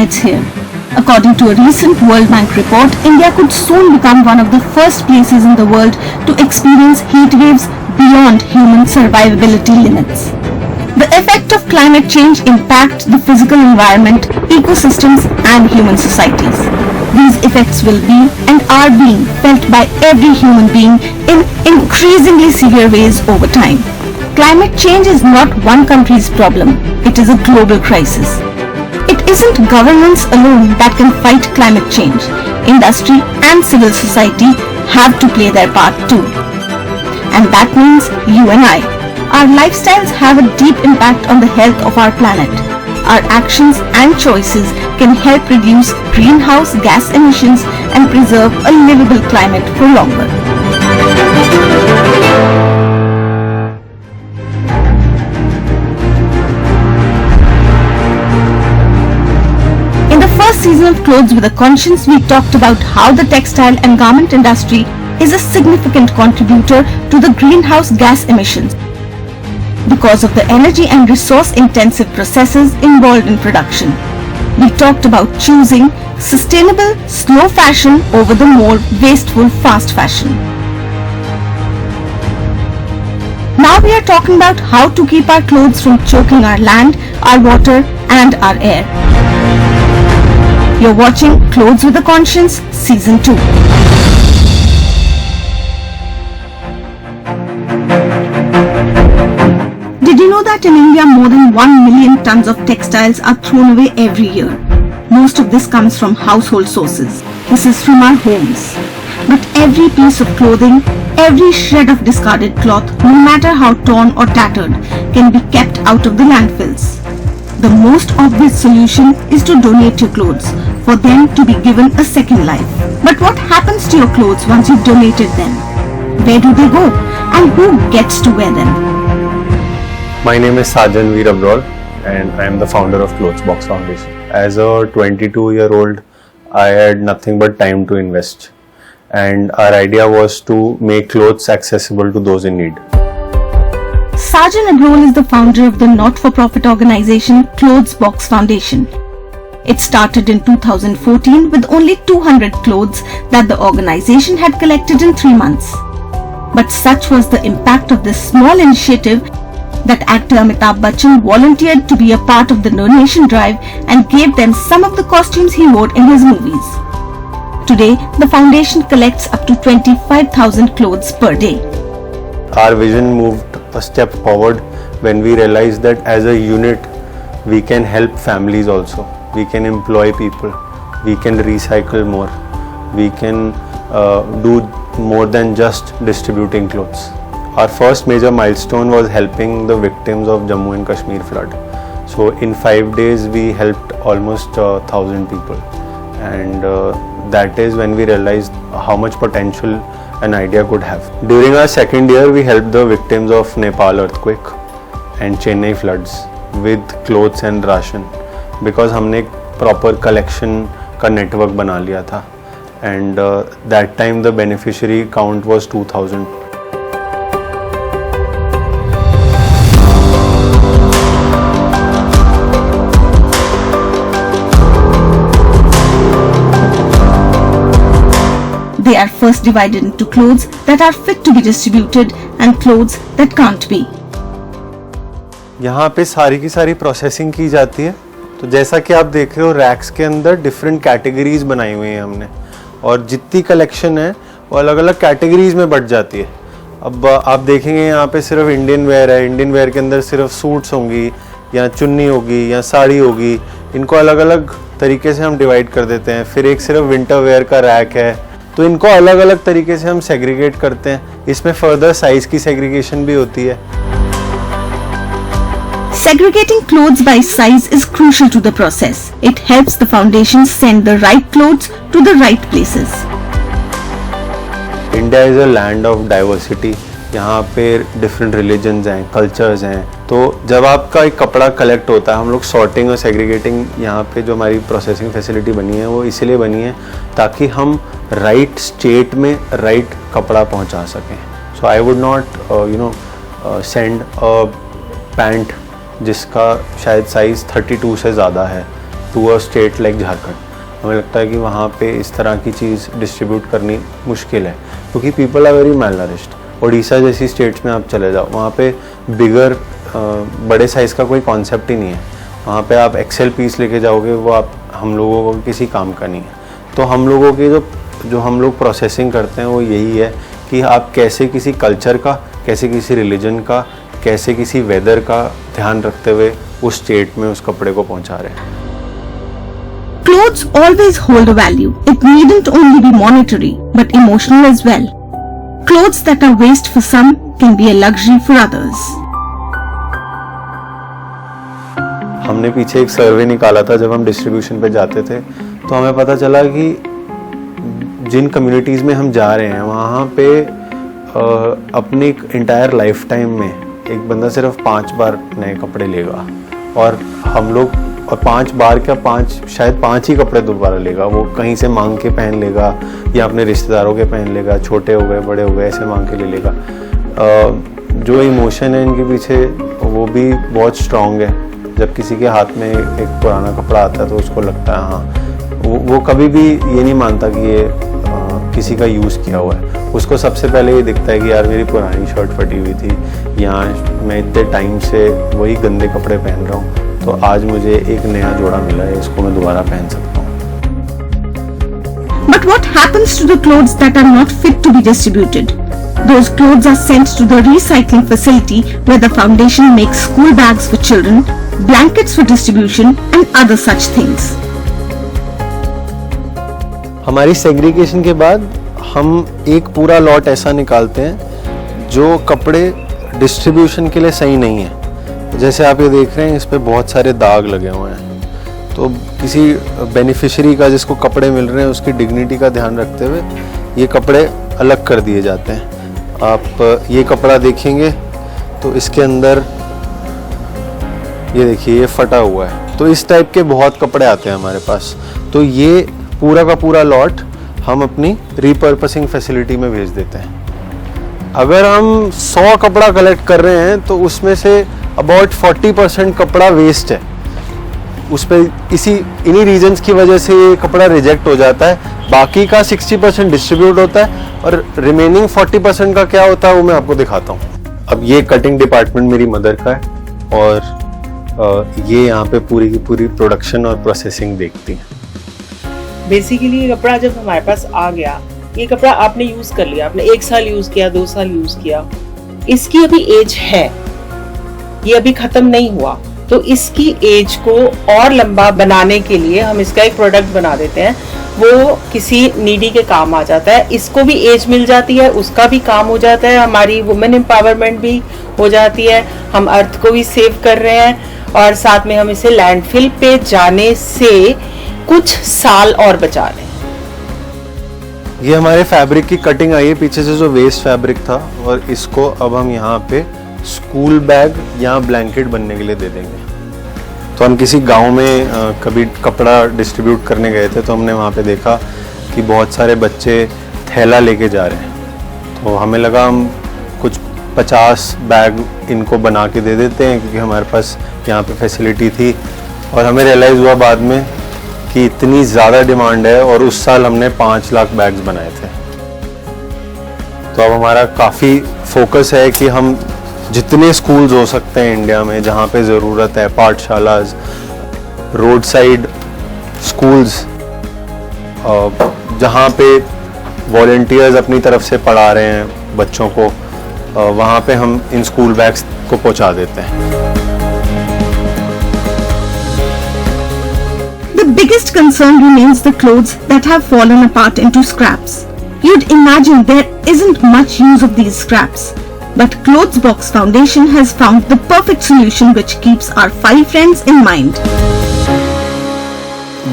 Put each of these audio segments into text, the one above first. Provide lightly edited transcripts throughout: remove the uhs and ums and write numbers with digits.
planets here. According to a recent World Bank report, India could soon become one of the first places in the world to experience heat waves beyond human survivability limits. The effect of climate change impacts the physical environment, ecosystems and human societies. These effects will be and are being felt by every human being in increasingly severe ways over time. Climate change is not one country's problem, it is a global crisis. It isn't governments alone that can fight climate change. Industry and civil society have to play their part too. And that means you and I. Our lifestyles have a deep impact on the health of our planet. Our actions and choices can help reduce greenhouse gas emissions and preserve a livable climate for longer. In the first season of Clothes with a Conscience, we talked about how the textile and garment industry is a significant contributor to the greenhouse gas emissions because of the energy and resource-intensive processes involved in production. We talked about choosing sustainable, slow fashion over the more wasteful, fast fashion. Now we are talking about how to keep our clothes from choking our land, our water and our air. You're watching Clothes with a Conscience, Season 2. Did you know that in India more than 1 million tons of textiles are thrown away every year? Most of this comes from household sources. This is from our homes. But every piece of clothing, every shred of discarded cloth, no matter how torn or tattered, can be kept out of the landfills. The most obvious solution is to donate your clothes, for them to be given a second life. But what happens to your clothes once you've donated them? Where do they go? And who gets to wear them? My name is Sajan Veer Abrol and I am the founder of Clothes Box Foundation. As a 22-year-old, I had nothing but time to invest. And our idea was to make clothes accessible to those in need. Sajan Abrol is the founder of the not-for-profit organization Clothes Box Foundation. It started in 2014 with only 200 clothes that the organization had collected in 3 months. But such was the impact of this small initiative that actor Amitabh Bachchan volunteered to be a part of the donation drive and gave them some of the costumes he wore in his movies. Today, the foundation collects up to 25,000 clothes per day. Our vision moved a step forward when we realized that as a unit, we can help families also. We can employ people. We can recycle more. We can do more than just distributing clothes. Our first major milestone was helping the victims of Jammu and Kashmir flood. So in 5 days we helped almost 1,000 people, and that is when we realized how much potential an idea could have. During our second year we helped the victims of Nepal earthquake and Chennai floods with clothes and ration, because हमने एक proper collection का network बना लिया था, and that time the beneficiary count was 2,000. They are first divided into clothes that are fit to be distributed and clothes that can't be. यहाँ पे सारी की सारी प्रोसेसिंग की जाती है. तो जैसा कि आप देख रहे हो, रैक्स के अंदर डिफरेंट कैटेगरीज बनाई हुई हैं हमने, और जितनी कलेक्शन है वो अलग अलग कैटेगरीज में बढ़ जाती है. अब आप देखेंगे यहाँ पे सिर्फ इंडियन वेयर है. इंडियन वेयर के अंदर सिर्फ सूट्स होंगी या चुन्नी होगी या साड़ी होगी. इनको अलग अलग तरीके से हम डिवाइड कर देते हैं. फिर एक सिर्फ विंटर वेयर का रैक है, तो इनको अलग अलग तरीके से हम सेग्रीगेट करते हैं. इसमें फर्दर साइज की सेग्रीगेशन भी होती है. Segregating clothes by size is crucial to the process. It helps the foundation send the right clothes to the right places. India is a land of diversity. यहाँ पे different religions हैं, cultures हैं. तो जब आपका एक कपड़ा कलेक्ट होता है, हम लोग सॉर्टिंग और सेग्रीगेटिंग, यहाँ पे जो हमारी प्रोसेसिंग फैसिलिटी बनी है वो इसीलिए बनी है ताकि हम राइट स्टेट में राइट कपड़ा पहुँचा सकें. So I would not send a pant जिसका शायद साइज़ 32 से ज़्यादा है to a state like Jharkhand, हमें लगता है कि वहाँ पे इस तरह की चीज़ डिस्ट्रीब्यूट करनी मुश्किल है, क्योंकि people are very malnourished. Orissa जैसी स्टेट्स में आप चले जाओ, वहाँ पे बिगर बड़े साइज़ का कोई कॉन्सेप्ट ही नहीं है। वहाँ पे आप एक्सेल पीस लेके जाओगे, वो आप हम लोगों को किसी काम का नहीं है। तो हम लोगों की जो हम लोग प्रोसेसिंग करते हैं वो यही है कि आप कैसे किसी कल्चर का, कैसे किसी रिलीजन का, कैसे किसी वेदर का ध्यान रखते हुए उस स्टेट में उस कपड़े को पहुँचा रहे हैं। Clothes always hold a value. It needn't only be monetary, but emotional as well. Clothes that are waste for some can be a luxury for others. हमने पीछे एक सर्वे निकाला था जब हम डिस्ट्रीब्यूशन पे जाते थे, तो हमें पता चला कि जिन कम्युनिटीज़ में हम जा रहे हैं वहाँ पे अपनी इंटायर लाइफ टाइम में एक बंदा सिर्फ 5 बार नए कपड़े लेगा, और हम लोग और 5 बार क्या, शायद 5 ही कपड़े दोबारा लेगा। वो कहीं से मांग के पहन लेगा या अपने रिश्तेदारों के पहन लेगा, छोटे हो गए बड़े हो गए ऐसे मांग के ले लेगा। जो इमोशन है इनके पीछे वो भी बहुत स्ट्रॉन्ग है। जब किसी के हाथ में एक पुराना कपड़ा आता है तो उसको लगता है हाँ, वो कभी भी ये नहीं मानता कि ये किसी का यूज़ किया हुआ है। उसको सबसे पहले ये दिखता है कि यार मेरी पुरानी शर्ट फटी हुई थी, या मैं इतने टाइम से वही गंदे कपड़े पहन रहा हूँ, तो आज मुझे एक नया जोड़ा मिला है, इसको मैं दोबारा पहन सकता हूँ। But what happens to the clothes that are not fit to be distributed? Those clothes are sent to the recycling facility where the foundation makes school bags for children, blankets for distribution and other such things. हमारी segregation के बाद हम एक पूरा lot ऐसा निकालते हैं जो कपड़े डिस्ट्रीब्यूशन के लिए सही नहीं है। जैसे आप ये देख रहे हैं, इस पे बहुत सारे दाग लगे हुए हैं। तो किसी बेनिफिशियरी का जिसको कपड़े मिल रहे हैं उसकी डिग्निटी का ध्यान रखते हुए ये कपड़े अलग कर दिए जाते हैं। आप ये कपड़ा देखेंगे तो इसके अंदर ये देखिए ये फटा हुआ है। तो इस टाइप के बहुत कपड़े आते हैं हमारे पास। तो ये पूरा का पूरा लॉट हम अपनी रीपर्पसिंग फैसिलिटी में भेज देते हैं। अगर हम 100 कपड़ा कलेक्ट कर रहे हैं तो उसमें से अबाउट 40% कपड़ा वेस्ट है। उस पर इन्हीं रीजंस की वजह से ये कपड़ा रिजेक्ट हो जाता है। बाकी का 60% डिस्ट्रीब्यूट होता है और रिमेनिंग 40% का क्या होता है वो मैं आपको दिखाता हूँ। अब ये कटिंग डिपार्टमेंट मेरी मदर का है और ये यहाँ पे पूरी की पूरी प्रोडक्शन और प्रोसेसिंग देखती है। बेसिकली ये कपड़ा जब हमारे पास आ गया, ये कपड़ा आपने यूज कर लिया, आपने 1 साल यूज किया, 2 साल यूज किया, इसकी अभी एज है, ये अभी खत्म नहीं हुआ। तो इसकी एज को और लंबा बनाने के लिए हम इसका एक प्रोडक्ट बना देते हैं, वो किसी नीडी के काम आ जाता है। इसको भी एज मिल जाती है, उसका भी काम हो जाता है, हमारी वुमेन एम्पावरमेंट भी हो जाती है, हम अर्थ को भी सेव कर रहे हैं और साथ में हम इसे लैंडफिल पे जाने से कुछ साल और बचा लें। ये हमारे फैब्रिक की कटिंग आई है पीछे से जो वेस्ट फैब्रिक था, और इसको अब हम यहाँ पे स्कूल बैग या ब्लैंकेट बनने के लिए दे देंगे। तो हम किसी गांव में कभी कपड़ा डिस्ट्रीब्यूट करने गए थे, तो हमने वहाँ पे देखा कि बहुत सारे बच्चे थैला लेके जा रहे हैं। तो हमें लगा हम कुछ 50 बैग इनको बना के दे देते हैं, क्योंकि हमारे पास यहाँ पे फैसिलिटी थी। और हमें रियलाइज़ हुआ बाद में कि इतनी ज़्यादा डिमांड है, और उस साल हमने 5 लाख बैग्स बनाए थे। तो अब हमारा काफ़ी फोकस है कि हम जितने स्कूल्स हो सकते हैं इंडिया में जहाँ पे ज़रूरत है, पाठशालाज, रोड साइड स्कूल्स, जहाँ पे वॉलंटियर्स अपनी तरफ से पढ़ा रहे हैं बच्चों को, वहाँ पे हम इन स्कूल बैग्स को पहुँचा देते हैं। The biggest concern remains the clothes that have fallen apart into scraps. You'd imagine there isn't much use of these scraps. But Clothes Box Foundation has found the perfect solution which keeps our 5 friends in mind.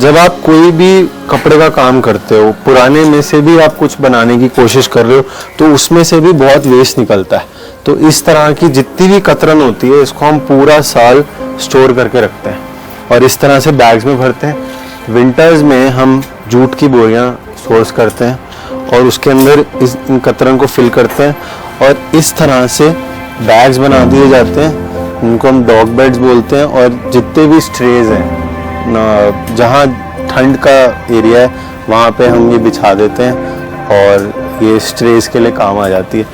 जब आप कोई भी कपड़े का काम करते हो, पुराने में से भी आप कुछ बनाने की कोशिश कर रहे हो, तो उसमें से भी बहुत वेस्ट निकलता है। तो इस तरह की जितनी भी कतरन होती है, इसको हम पूरा साल स्टोर करके रखते हैं और इस तरह से बैग्स में भरते हैं। विंटर्स में हम जूट की बोरियां सोर्स करते हैं और उसके अंदर इन कतरन को फिल करते हैं, और इस तरह से बैग्स बना दिए जाते हैं, उनको हम डॉग बेड्स बोलते हैं। और जितने भी स्ट्रेज हैं जहाँ ठंड का एरिया है वहाँ पे हम ये बिछा देते हैं और ये स्ट्रेस के लिए काम आ जाती है।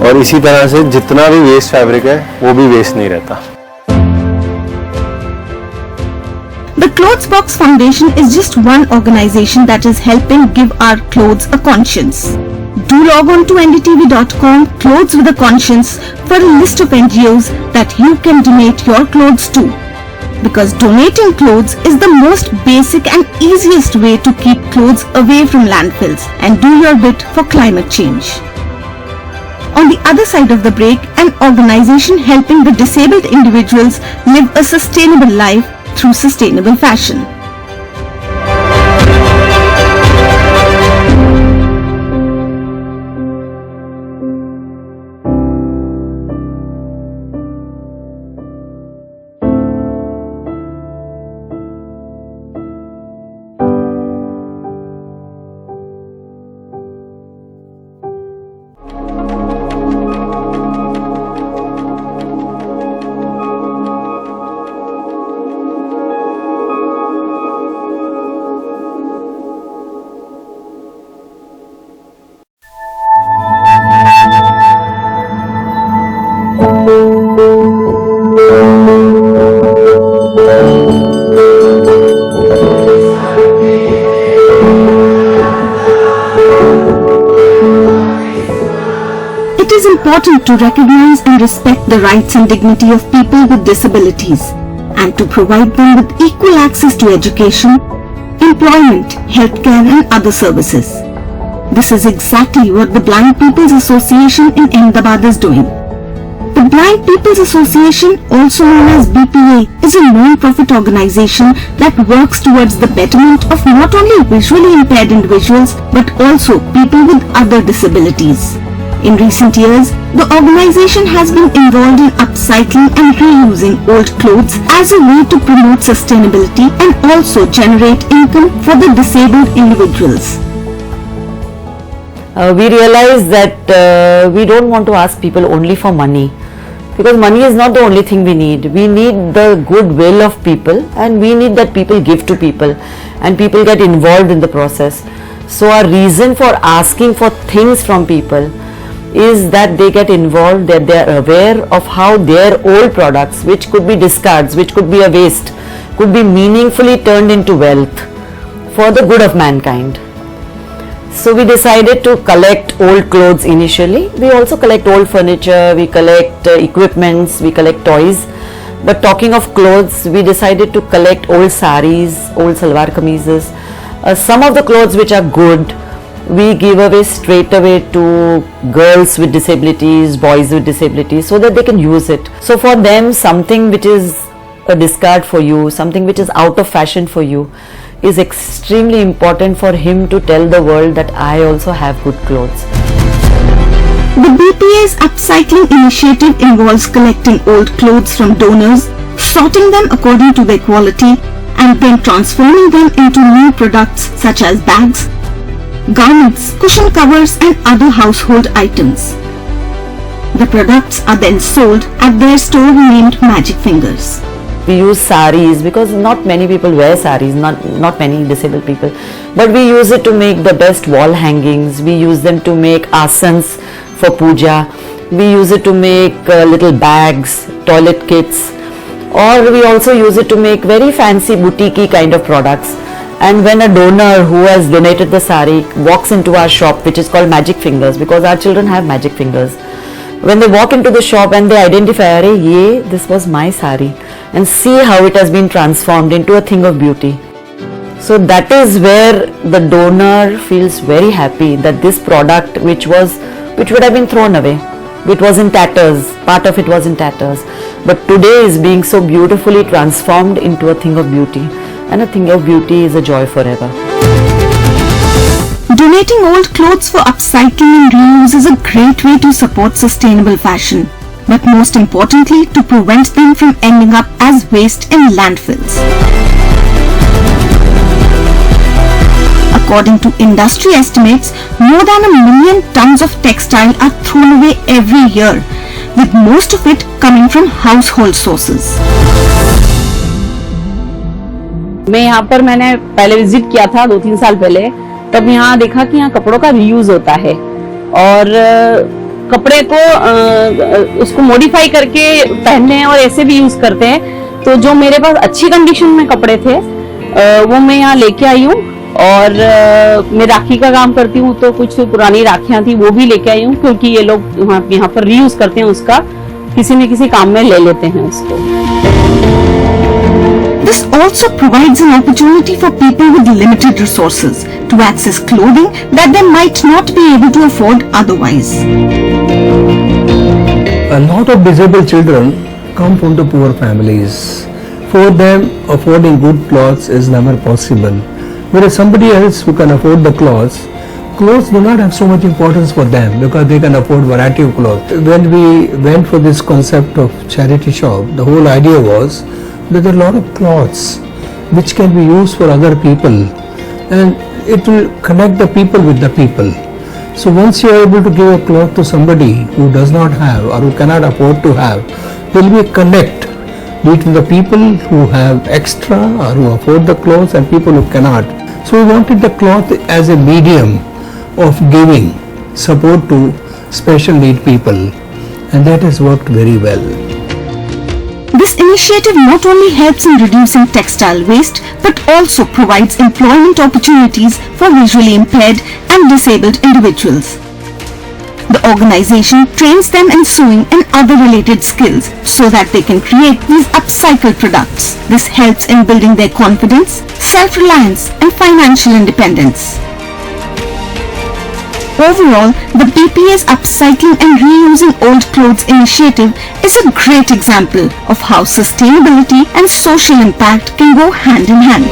और इसी तरह से जितना भी वेस्ट फैब्रिक है वो भी वेस्ट नहीं रहता। The Clothes Box Foundation is just one organization that is helping give our clothes a conscience. Do log on to ndtv.com Clothes with a Conscience for a list of NGOs that you can donate your clothes to. Because donating clothes is the most basic and easiest way to keep clothes away from landfills and do your bit for climate change. On the other side of the break, an organization helping the disabled individuals live a sustainable life through sustainable fashion. It is important to recognize and respect the rights and dignity of people with disabilities and to provide them with equal access to education, employment, healthcare and other services. This is exactly what the Blind People's Association in Ahmedabad is doing. The Blind People's Association, also known as BPA, is a non-profit organization that works towards the betterment of not only visually impaired individuals but also people with other disabilities. In recent years, the organization has been involved in upcycling and reusing old clothes as a way to promote sustainability and also generate income for the disabled individuals. We realize that we don't want to ask people only for money, because money is not the only thing we need. We need the goodwill of people, and we need that people give to people and people get involved in the process. So our reason for asking for things from people is that they get involved, that they are aware of how their old products, which could be discards, which could be a waste, could be meaningfully turned into wealth for the good of mankind. So we decided to collect old clothes initially. We also collect old furniture, we collect equipments, we collect toys. But talking of clothes, we decided to collect old saris, old salwar kameezes. Some of the clothes which are good, we give away straight away to girls with disabilities, boys with disabilities, so that they can use it. So for them, something which is a discard for you, something which is out of fashion for you, is extremely important for him to tell the world that I also have good clothes. The BPA's upcycling initiative involves collecting old clothes from donors, sorting them according to their quality, and then transforming them into new products such as bags, garments, cushion covers and other household items. The products are then sold at their store named Magic Fingers. We use saris because not many people wear saris, not many disabled people, but we use it to make the best wall hangings. We use them to make asans for puja. We use it to make little bags, toilet kits, or we also use it to make very fancy boutique kind of products. And when a donor who has donated the sari walks into our shop, which is called Magic Fingers, because our children have magic fingers, when they walk into the shop and they identify, this was my sari, and see how it has been transformed into a thing of beauty. So that is where the donor feels very happy that this product, which would have been thrown away, which was in tatters, part of it was in tatters, but today is being so beautifully transformed into a thing of beauty. And a thing of beauty is a joy forever. Donating old clothes for upcycling and reuse is a great way to support sustainable fashion, but most importantly to prevent them from ending up as waste in landfills. According to industry estimates, more than 1 million tons of textile are thrown away every year, with most of it coming from household sources. मैं यहाँ पर मैंने पहले visit किया था 2-3 साल पहले, तब यहाँ देखा कि यहाँ कपड़ों का रीयूज होता है और कपड़े को उसको मॉडिफाई करके पहनने और ऐसे भी यूज करते हैं। तो जो मेरे पास अच्छी कंडीशन में कपड़े थे वो मैं यहाँ लेके आई हूँ और मैं राखी का काम करती हूँ, तो कुछ पुरानी राखियां थी वो भी लेके आई हूँ, क्योंकि ये लोग यहाँ पर रीयूज करते हैं, उसका किसी न किसी काम में ले लेते हैं उसको। This also provides an opportunity for people with limited resources to access clothing that they might not be able to afford otherwise. A lot of disabled children come from the poor families. For them, affording good clothes is never possible. Whereas somebody else who can afford the clothes do not have so much importance for them because they can afford variety of clothes. When we went for this concept of charity shop, the whole idea was that there are a lot of clothes which can be used for other people and it will connect the people with the people. So once you are able to give a cloth to somebody who does not have or who cannot afford to have, there will be a connect between the people who have extra or who afford the clothes and people who cannot. So we wanted the cloth as a medium of giving support to special need people, and that has worked very well. This initiative not only helps in reducing textile waste but also provides employment opportunities for visually impaired and disabled individuals. The organization trains them in sewing and other related skills so that they can create these upcycled products. This helps in building their confidence, self-reliance and financial independence. Overall, the BPA's upcycling and reusing old clothes initiative is a great example of how sustainability and social impact can go hand in hand.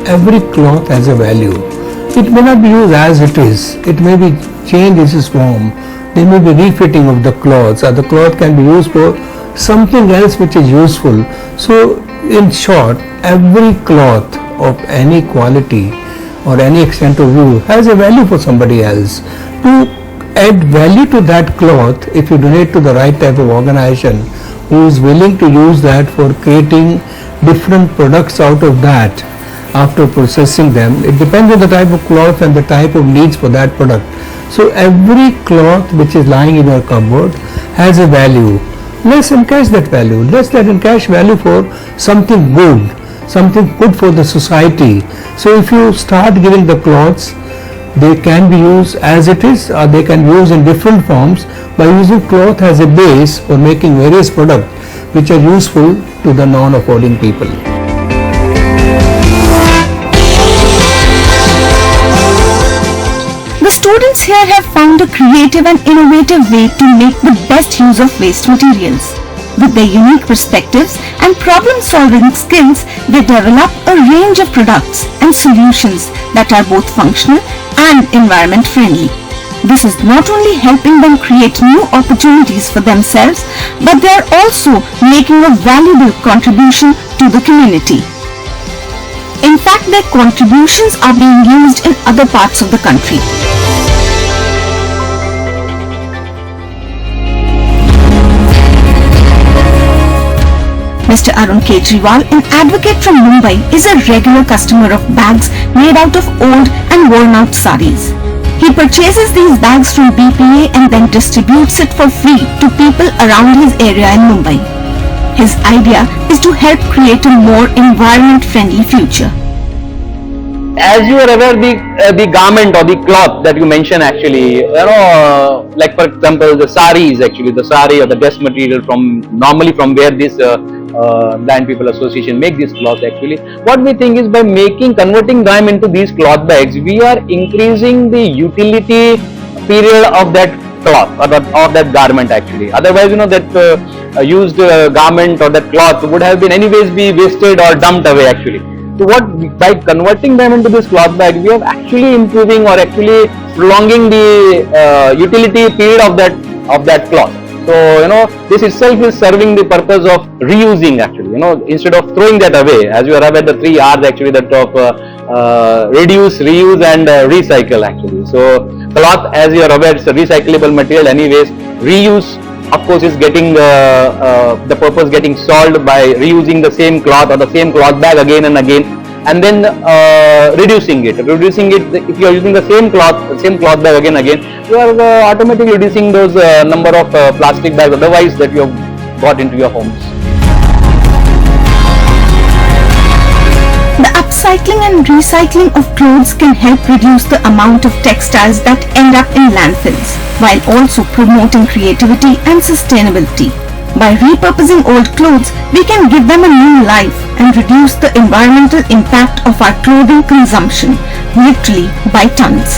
Every cloth has a value. It may not be used as it is. It may be changed its form. There may be refitting of the cloths, or the cloth can be used for something else which is useful. So, in short, every cloth of any quality or any extent of view has a value for somebody else. To add value to that cloth, if you donate to the right type of organization who is willing to use that for creating different products out of that after processing them, it depends on the type of cloth and the type of needs for that product. So every cloth which is lying in your cupboard has a value. Let's encash that value. Let's encash value for something good for the society. So if you start giving the cloths, they can be used as it is or they can be used in different forms by using cloth as a base for making various products which are useful to the non-affording people. The students here have found a creative and innovative way to make the best use of waste materials. With their unique perspectives and problem-solving skills, they develop a range of products and solutions that are both functional and environment-friendly. This is not only helping them create new opportunities for themselves, but they are also making a valuable contribution to the community. In fact, their contributions are being used in other parts of the country. Mr. Arun Kejriwal, an advocate from Mumbai, is a regular customer of bags made out of old and worn-out saris. He purchases these bags from BPA and then distributes it for free to people around his area in Mumbai. His idea is to help create a more environment-friendly future. As you are aware, the garment or the cloth that you mentioned actually, like for example the saris, actually the sari or the dress material normally from where this Blind People Association make this cloth actually. What we think is by converting them into these cloth bags, we are increasing the utility period of that cloth or of that garment actually. Otherwise, that used garment or that cloth would have been anyways be wasted or dumped away actually. So by converting them into this cloth bag, we are actually improving or actually prolonging the utility period of that cloth. So this itself is serving the purpose of reusing actually. Instead of throwing that away, as you are aware, the 3 R's actually that of reduce, reuse, and recycle actually. So cloth, as you are aware, it's a recyclable material anyways. Reuse of course is getting the purpose getting solved by reusing the same cloth or the same cloth bag again and again, and then reducing it. If you are using the same cloth bag again and again, you are automatically reducing those number of plastic bags otherwise that you have got into your homes. The upcycling and recycling of clothes can help reduce the amount of textiles that end up in landfills, while also promoting creativity and sustainability. By repurposing old clothes, we can give them a new life and reduce the environmental impact of our clothing consumption, literally by tons.